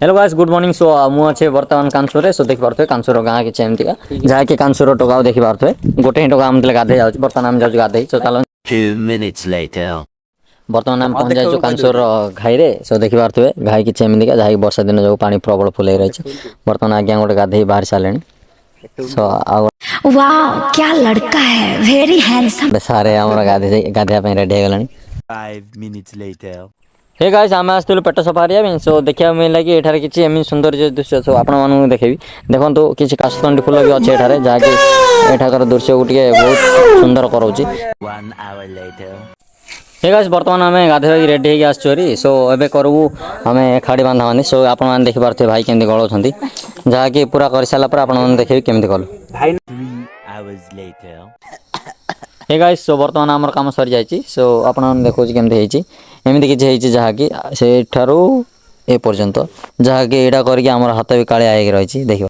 Hello guys good morning so मु अच्छे वर्तमान कांसुरे सो देख पारथे कांसुर गाँ के एमती जहाँ कि कांसुर टोका देख पारथे गोटे ही टोका आम गाधे जाऊँ बर्तमान आम जाऊँ गाधे सो चलो 2 minutes later. बर्तमान आम पहुँच जाइए कांसुर घाई रे सो देखि पारथे घाई कि एमती जहाँ वर्षा दिन जो पानी प्रबल फुल रही बर्तमान आज्ञा गोटे गाधे बाहर सारे सो वाह क्या लड़का है वेरी हैंडसम सारे आम गाधे गाधे रेडी हो गलानी 5 minutes later. हे गाइस आम आसलु पेट सफा करिया सो देखा मिलला कि एठार किसी एम सुंदर दृश्य सो आपण मानू देखेबी देखो किसी काशतंडी फूल भी अच्छे एठारे जहाँकि एठाकर दृश्य को बहुत सुंदर कराऊँ 1 hour later. हे गाइस बर्तमान आम गाधे रेडी हो आसरी सो एबे करूँ आम खाड़ी बांधा बांधी सो आप देखी पारे भाई केमती गलाउं जहाँकि पूरा कर सारा पर आप देखेबी केमती कलु 3 hours later. Hey guys so बर्तमान आमर काम सरी जाइए सो आप देखो केमती एमती किसी जहाँकि से ए पर्यंत जहाँकि यहाँ करके हाथ भी कालिया रही देखिए